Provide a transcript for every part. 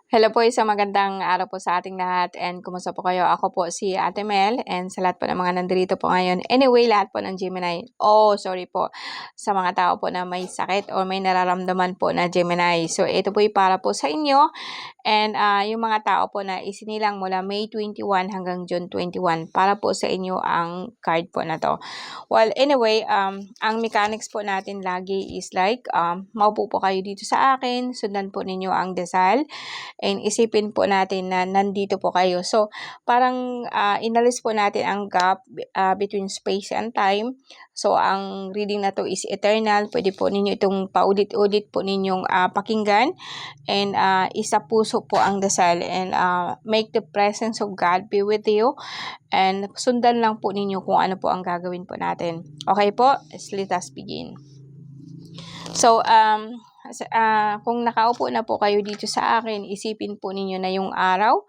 Hello po, isang magandang araw po sa ating lahat and kumusta po kayo? Ako po si Ate Mel and sa lahat po ng mga nandito po ngayon. Anyway, lahat po ng Gemini. Sorry po sa mga tao po na may sakit or may nararamdaman po na Gemini. So, ito po para po sa inyo and yung mga tao po na isinilang mula May 21 hanggang June 21 para po sa inyo ang card po na to. Well, anyway, ang mechanics po natin lagi is like, maupo po kayo dito sa akin, sundan po ninyo ang dasal, and isipin po natin na nandito po kayo. So, parang inalis po natin ang gap between space and time. So, ang reading na to is eternal. Pwede po ninyo itong paulit-ulit po ninyong pakinggan. And isa puso po ang dasal. And make the presence of God be with you. And sundan lang po ninyo kung ano po ang gagawin po natin. Okay po? Let us begin. So, kung nakaupo na po kayo dito sa akin, isipin po ninyo na yung araw.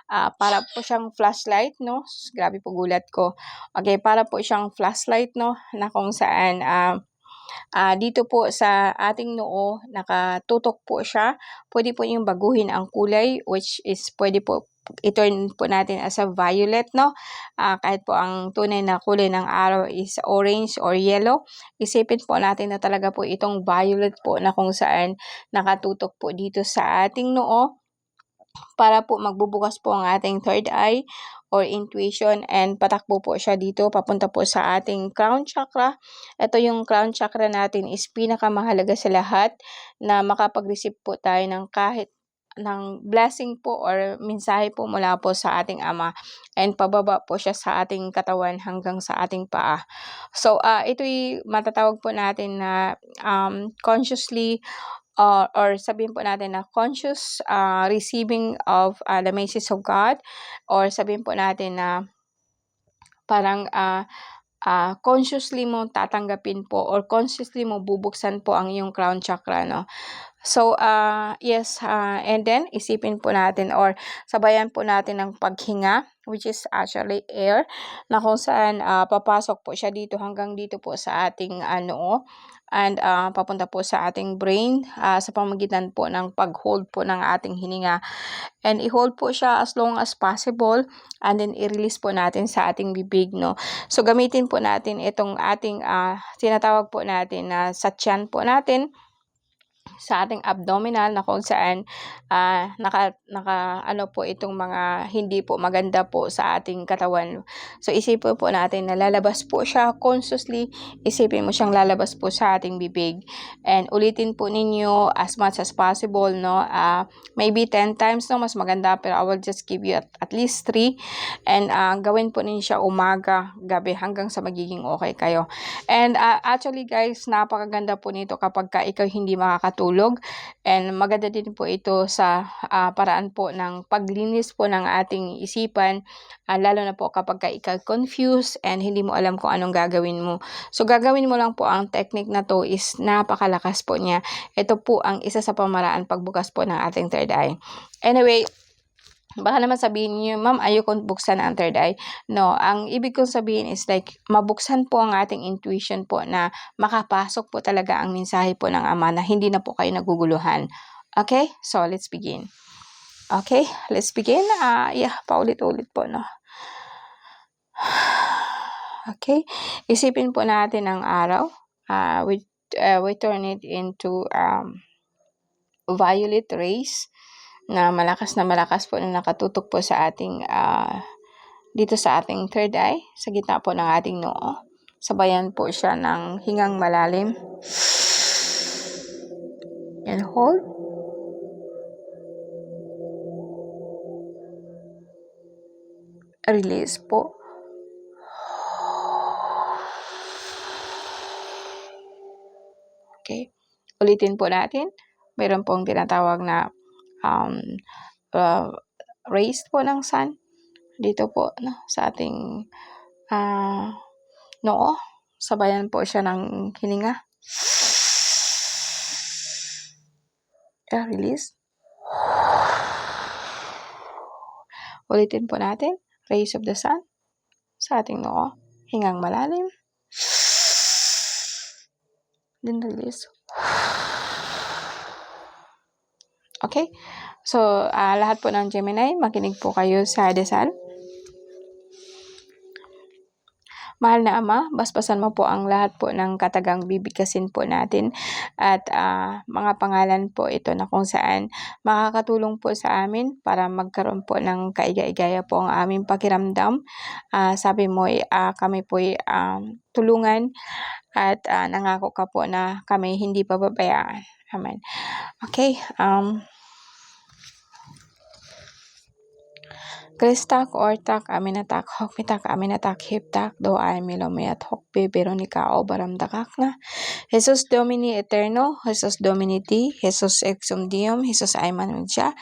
Para po siyang flashlight, no? Grabe po gulat ko. Okay, para po siyang flashlight, no? Na kung saan, dito po sa ating noo, nakatutok po siya. Pwede po yung baguhin ang kulay, which is pwede po i-turn po natin as a violet, no? Kahit po ang tunay na kulay ng araw is orange or yellow, isipin po natin na talaga po itong violet po na kung saan nakatutok po dito sa ating noo para po magbubukas po ang ating third eye or intuition and patakbo po siya dito papunta po sa ating crown chakra. Ito yung crown chakra natin is pinakamahalaga sa lahat na makapag-receive po tayo ng kahit ng blessing po or mensahe po mula po sa ating Ama and pababa po siya sa ating katawan hanggang sa ating paa. So, ito'y matatawag po natin na consciously or sabihin po natin na conscious receiving of the message of God or sabihin po natin na parang consciously mo tatanggapin po or consciously mo bubuksan po ang iyong crown chakra, no? So, yes, and then isipin po natin or sabayan po natin ng paghinga, which is actually air, na kung saan papasok po siya dito hanggang dito po sa ating noo and papunta po sa ating brain sa pamamagitan po ng pag-hold po ng ating hininga. And i-hold po siya as long as possible and then i-release po natin sa ating bibig, no? So, gamitin po natin itong ating tinatawag po natin na sa tiyan po natin, sa ating abdominal na kung saan naka ano po itong mga hindi po maganda po sa ating katawan. So isipin po natin na lalabas po siya consciously, isipin mo siyang lalabas po sa ating bibig. And ulitin po ninyo as much as possible, no? Maybe 10 times, no? Mas maganda, pero I will just give you at least 3. And gawin po ninyo siya umaga, gabi, hanggang sa magiging okay kayo. And actually guys, napakaganda po nito kapag ikaw hindi makakatulog. And maganda din po ito sa paraan po ng paglinis po ng ating isipan, lalo na po kapag ikaw confused and hindi mo alam kung anong gagawin mo. So gagawin mo lang po ang technique na to is napakalakas po niya. Ito po ang isa sa pamaraan pagbukas po ng ating third eye. Anyway, baka naman sabihin niyo, ma'am, ayokong buksan ang third eye. No, ang ibig kong sabihin is like, mabuksan po ang ating intuition po na makapasok po talaga ang mensahe po ng Ama na hindi na po kayo naguguluhan. Okay? So, let's begin. Okay? Let's begin. Paulit-ulit po, no? Okay? Isipin po natin ang araw. We turn it into violet rays na malakas po na nakatutok po sa ating dito sa ating third eye, sa gitna po ng ating noo. Sabayan po siya ng hingang malalim. And hold. Release po. Okay. Ulitin po natin. Meron pong tinatawag na rays po ng sun dito po, no, sa ating noo. Sabayan po siya ng hininga. Release. Ulitin po natin. Rays of the sun sa ating noo. Hingang malalim. Then release. Okay? So, lahat po ng Gemini, makinig po kayo sa dasal. Mahal na Ama, basbasan mo po ang lahat po ng katagang bibigkasin po natin at mga pangalan po ito na kung saan makakatulong po sa amin para magkaroon po ng kaiga-igaya po ang aming pakiramdam. Sabi mo, kami po tulungan at nangako ka po na kami hindi pababayaan. Amen. Okay, Kristak ortak aminatak hokmitak aminatak hiptak do ay milomiat hokbe Veronica o baramdakak na Jesus Domini Eterno, Jesus Domini Ti, Jesus Exum Diem, Jesus Ayman Medja,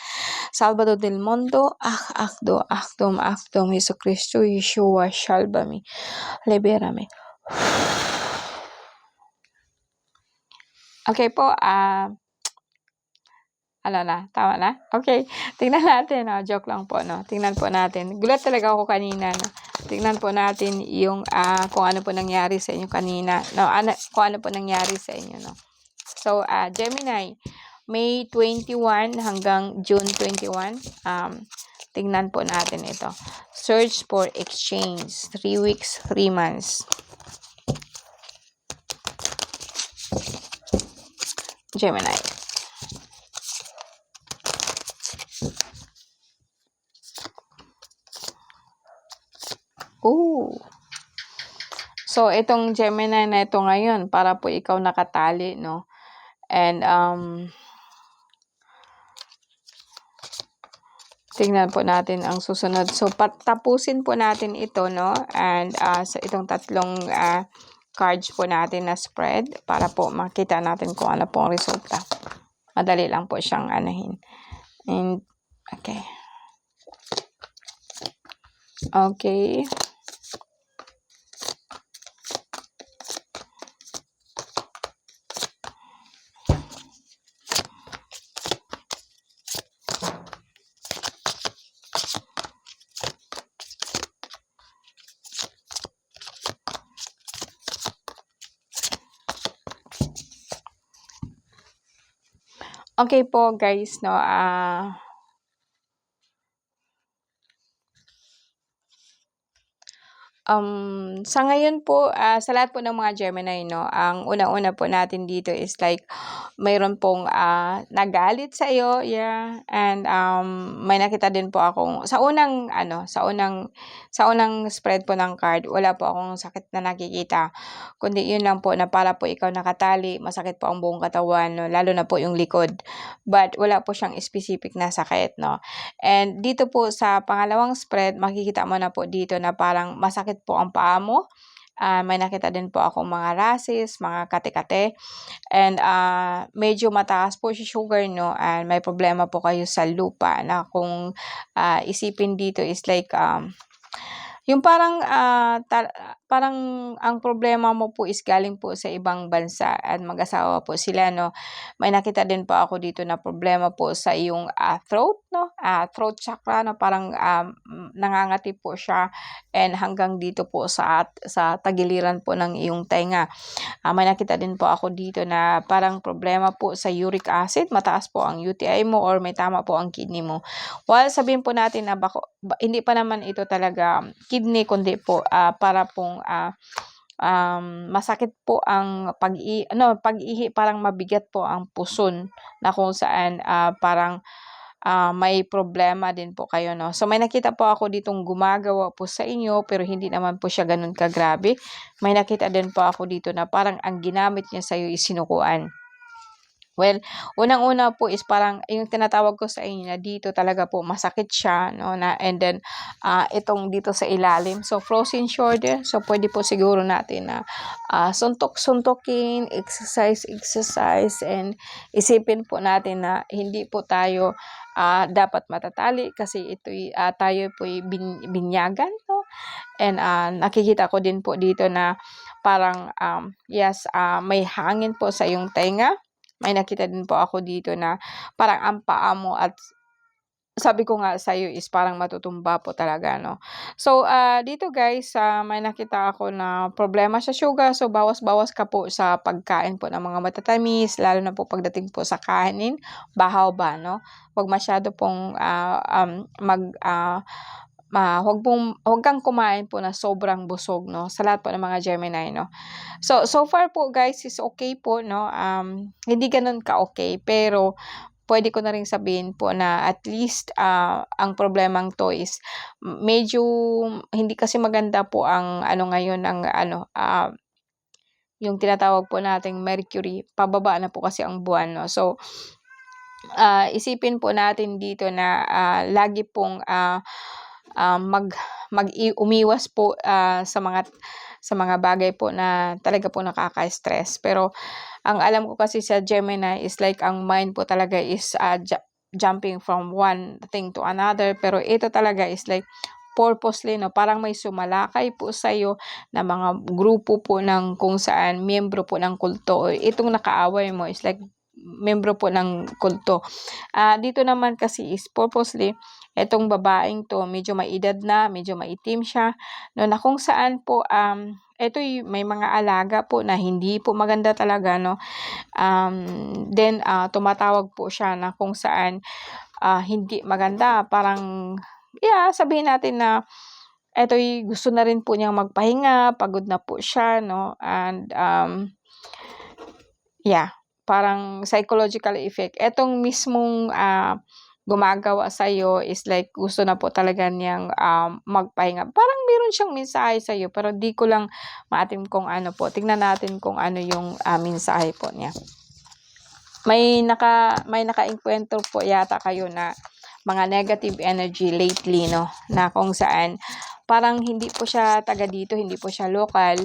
Salvador del Mundo, akdo, akdom, Jesu Cristo, Yeshua, salvame, liberame. Okay po, tama na? Okay, tingnan natin, joke lang po, no? Tingnan po natin. Gulat talaga ako kanina, no? Tingnan po natin yung kung ano po nangyari sa inyo kanina, no? Kung ano po nangyari sa inyo, no? So, Gemini, May 21 hanggang June 21, tingnan po natin ito. Search for exchange, 3 weeks, 3 months. Gemini. Ooh. So, itong Gemini na ito ngayon, para po ikaw nakatali, no? And, tingnan po natin ang susunod. So, tapusin po natin ito, no? And, sa itong tatlong cards po natin na spread para po makita natin kung ano po ang resulta. Madali lang po siyang anahin. And, okay. Okay. Okay po guys, no, sa ngayon po, sa lahat po ng mga Gemini, no, ang una-una po natin dito is like, mayroon pong nagalit sa iyo, yeah, and may nakita din po akong, sa unang spread po ng card, wala po akong sakit na nakikita, kundi yun lang po na para po ikaw nakatali, masakit po ang buong katawan, no, lalo na po yung likod, but wala po siyang specific na sakit, no, and dito po sa pangalawang spread, makikita mo na po dito na parang masakit po ang paa mo. May nakita din po akong mga rashes, mga kate-kate. And medyo mataas po si sugar, no? And may problema po kayo sa lupa na kung isipin dito is like yung parang parang ang problema mo po is galing po sa ibang bansa at mag-asawa po sila, no. May nakita din po ako dito na problema po sa iyong throat, no. Throat chakra na parang nangangati po siya and hanggang dito po sa tagiliran po ng iyong tenga. May nakita din po ako dito na parang problema po sa uric acid, mataas po ang UTI mo or may tama po ang kidney mo. While sabihin po natin na hindi pa naman ito talaga kidney, kundi po para pong masakit po ang pag-ihi, parang mabigat po ang puson na kung saan parang may problema din po kayo, no. So may nakita po ako ditong gumagawa po sa inyo pero hindi naman po siya ganun kagrabe. May nakita din po ako dito na parang ang ginamit niya sa iyo is sinukuan. Well, unang-una po is parang yung tinatawag ko sa inyo na dito talaga po masakit siya, no, na, and then itong dito sa ilalim. So frozen shoulder, so pwede po siguro natin na suntok-suntokin, exercise and isipin po natin na hindi po tayo dapat matatali kasi tayo po binyagan, no? And nakikita ko din po dito na parang yes, may hangin po sa iyong tenga. May nakita din po ako dito na parang ang paa mo at sabi ko nga sa'yo is parang matutumba po talaga, no? So, dito guys, may nakita ako na problema sa sugar. So, bawas-bawas ka po sa pagkain po ng mga matatamis, lalo na po pagdating po sa kanin, bahaw ba, no? Huwag masyado pong huwag kang kumain po na sobrang busog, no? Sa lahat po ng mga Gemini, no? So far po guys is okay po, no? Hindi gano'n ka-okay, pero puwede ko na ring sabihin po na at least, ang problemang 'to is medyo hindi kasi maganda po ang ano ngayon, ang ano, yung tinatawag po nating Mercury, pababa na po kasi ang buwan, no. So, isipin po natin dito na, lagi pong, umiwas po, sa mga bagay po na talaga po nakaka-stress. Pero ang alam ko kasi sa Gemini is like ang mind po talaga is, jumping from one thing to another. Pero ito talaga is like purposely, 'no, parang may sumalakay po sa'yo na mga grupo po ng kung saan miyembro po ng kulto, o itong nakaaway mo is like miyembro po ng kulto. Dito naman kasi is purposely, etong babaeng 'to medyo may edad na, medyo maitim siya, 'no, na kung saan po, ito'y may mga alaga po na hindi po maganda talaga, 'no. Then, tumatawag po siya na kung saan, hindi maganda. Parang, yeah, sabihin natin na ito'y gusto na rin po niyang magpahinga, pagod na po siya, 'no, and, yeah, parang psychological effect. Etong mismong, gumagawa sa'yo is like gusto na po talaga niyang, magpahinga. Parang meron siyang mensahe sa'yo, pero di ko lang maatim kung ano po. Tingnan natin kung ano yung, mensahe po niya. May nakaengkwentro po yata kayo na mga negative energy lately, 'no, na kung saan parang hindi po siya taga dito, hindi po siya local,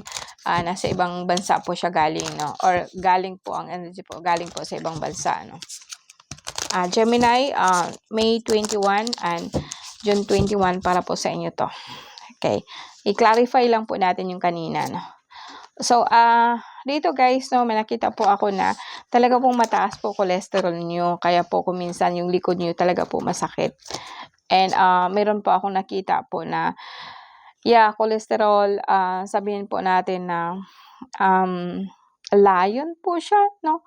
nasa ibang bansa po siya galing, 'no, or galing po ang energy po, galing po sa ibang bansa, no. Gemini, May 21 and June 21 para po sa inyo 'to. Okay, i-clarify lang po natin yung kanina, no. So, dito guys, 'no, may nakita po ako na talaga pong mataas po cholesterol niyo, kaya po kung minsan yung likod niyo talaga po masakit. And, meron po akong nakita po na, yeah, cholesterol, sabihin po natin na, lion po siya, 'no,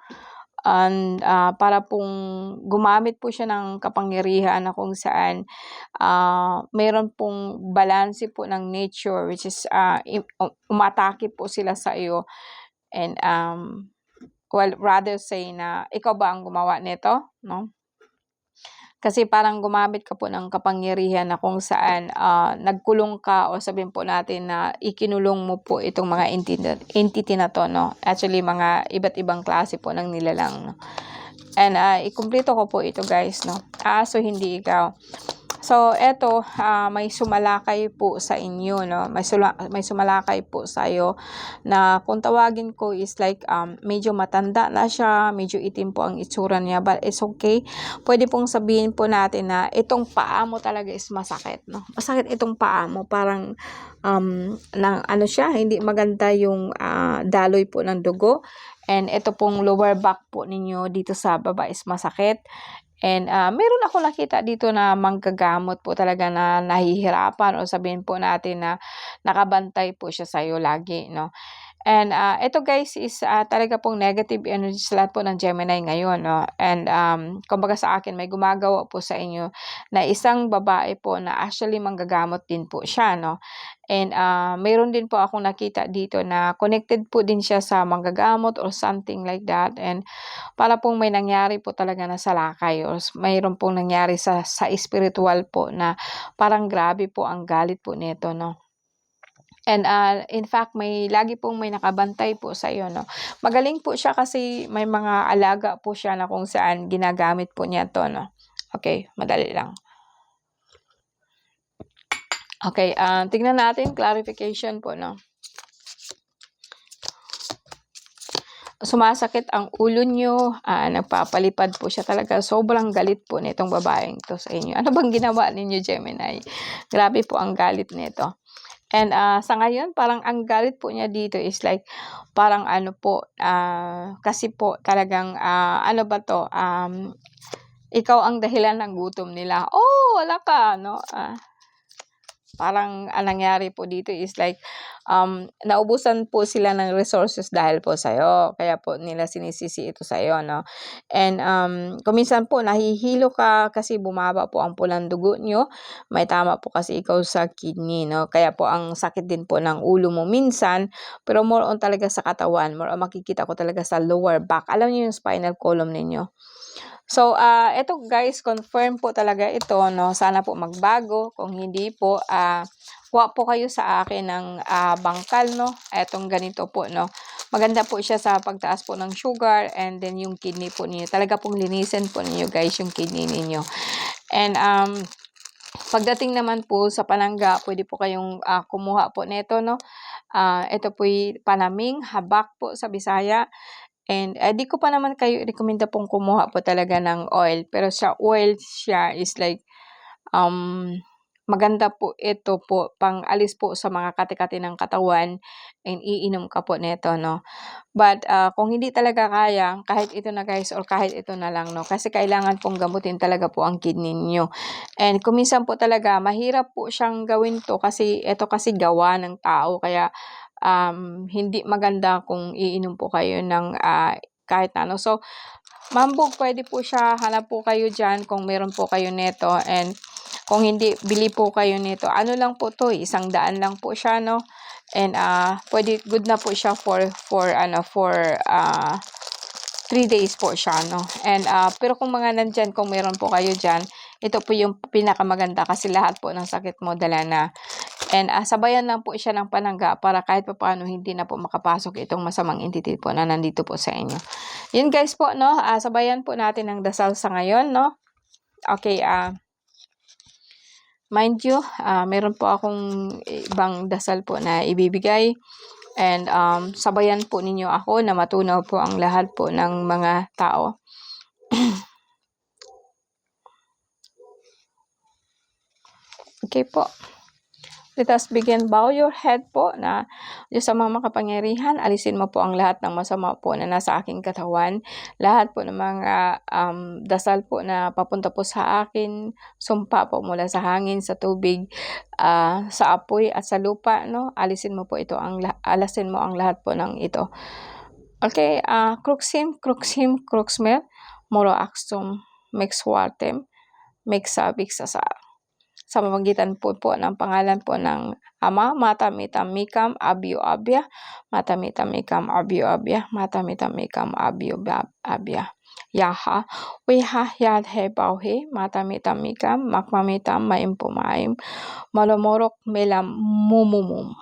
and, para pong gumamit po siya ng kapangyarihan na kung saan, meron pong balanse po ng nature, which is, umatake po sila sa iyo. And, well, rather say na ikaw ba ang gumawa nito, 'no? Kasi parang gumamit ka po ng kapangyarihan na kung saan, nagkulong ka, o sabihin po natin na ikinulong mo po itong mga entity na 'to, 'no? Actually, mga iba't ibang klase po ng nilalang, 'no? And, ikumpleto ko po ito guys, 'no? So hindi ikaw. So eto, may sumalakay po sa inyo, 'no, may sumalakay po sa'yo na kung tawagin ko is like, medyo matanda na siya, medyo itim po ang itsura niya, but it's okay. Puwede pong sabihin po natin na itong paa mo talaga is masakit, 'no. Masakit itong paa mo, parang, ng ano siya, hindi maganda yung, daloy po ng dugo, and ito pong lower back po ninyo dito sa baba is masakit. And, meron ako nakita dito na manggagamot po talaga na nahihirapan, o sabihin po natin na nakabantay po siya sa'yo lagi, 'no. And, ito guys is, talaga pong negative energy sa lahat po ng Gemini ngayon, 'no. And, kumbaga sa akin may gumagawa po sa inyo na isang babae po na actually manggagamot din po siya, 'no. And, meron din po akong nakita dito na connected po din siya sa manggagamot or something like that, and para pong may nangyari po talaga na salakay, or mayroon pong nangyari sa spiritual po na parang grabe po ang galit po nito, 'no. And, in fact lagi pong may nakabantay po sa iyo, 'no. Magaling po siya kasi may mga alaga po siya na kung saan ginagamit po niya 'to, 'no. Okay, madali lang. Okay, tignan natin clarification po, 'no. Sumasakit ang ulo niyo, nagpapalipad po siya talaga. Sobrang galit po nitong babaeng 'to sa inyo. Ano bang ginawa ninyo, Gemini? Grabe po ang galit nito. And, sa ngayon parang ang galit po niya dito is like parang ano po, kasi po talagang, ano ba 'to, ikaw ang dahilan ng gutom nila. wala ka, no? Parang ang nangyari po dito is like, naubusan po sila ng resources dahil po sa'yo. Kaya po nila sinisisi ito sa'yo, no? And kung minsan po nahihilo ka kasi bumaba po ang pulang dugo nyo, may tama po kasi ikaw sa kidney, no? Kaya po ang sakit din po ng ulo mo minsan, pero more on talaga sa katawan. More on makikita ko talaga sa lower back. Alam niyo yung spinal column ninyo. So, eto guys, confirm po talaga ito, no? Sana po magbago. Kung hindi po, kuha po kayo sa akin ng bangkal, no? Etong ganito po, no? Maganda po siya sa pagtaas po ng sugar and then yung kidney po ninyo. Talaga pong linisin po ninyo guys yung kidney ninyo. And pagdating naman po sa panangga, pwede po kayong kumuha po nito, no? Ito po'y panaming, habak po sa Bisaya. And di ko pa naman kayo rekomenda pong kumuha po talaga ng oil. Pero sa oil siya is like, maganda po ito po, pang alis po sa mga kati-kati ng katawan and iinom ka po nito, no? But kung hindi talaga kaya, kahit ito na guys or kahit ito na lang, no? Kasi kailangan pong gamutin talaga po ang kidney niyo. And kung minsan po talaga, mahirap po siyang gawin to kasi ito kasi gawa ng tao. Kaya hindi maganda kung iinom po kayo ng kahit ano. So, mambog, pwede po siya. Hanap po kayo dyan kung meron po kayo neto. And kung hindi, bili po kayo nito. Ano lang po to, 100 lang po siya, no? And pwede, good na po siya for 3 days po siya, no? And pero kung mga nandyan, kung meron po kayo dyan, ito po yung pinakamaganda kasi lahat po ng sakit mo dala na. And sabayan lang po siya ng panangga para kahit pa paano hindi na po makapasok itong masamang entity po na nandito po sa inyo. Yun guys po, no? Sabayan po natin ng dasal sa ngayon, no? Okay, mind you, meron po akong ibang dasal po na ibibigay. And sabayan po ninyo ako na matunaw po ang lahat po ng mga tao. Okay po. Let us begin. Bow your head po na Diyos sa mga makapangyarihan. Alisin mo po ang lahat ng masama po na nasa aking katawan. Lahat po ng mga dasal po na papunta po sa akin. Sumpa po mula sa hangin, sa tubig, sa apoy at sa lupa. No? Alisin mo po ito. Alasin mo ang lahat po ng ito. Okay. Kruxim, kruxmel. Moro axtum, mexwartem, mexabik sa pamamagitan po ng pangalan po ng Ama, Matamitam Mikam, Abyo Abya, Matamitam Mikam, Abyo Abya, Matamitam Mikam, Abyo Abya. Yaha, Wiha, Yadhe, Bauhe, Matamitam Mikam, Makmamitam, Maimpumaim, Malomorok, Melam, Mumumum.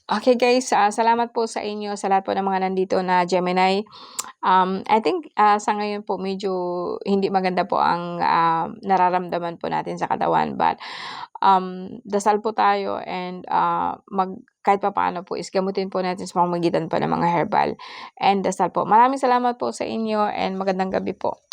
Okay guys, salamat po sa inyo, sa lahat po ng mga nandito na Gemini. I think sa ngayon po medyo hindi maganda po ang nararamdaman po natin sa katawan. But dasal po tayo and kahit pa paano po is gamutin po natin sa pamamagitan po ng mga herbal. And dasal po. Maraming salamat po sa inyo and magandang gabi po.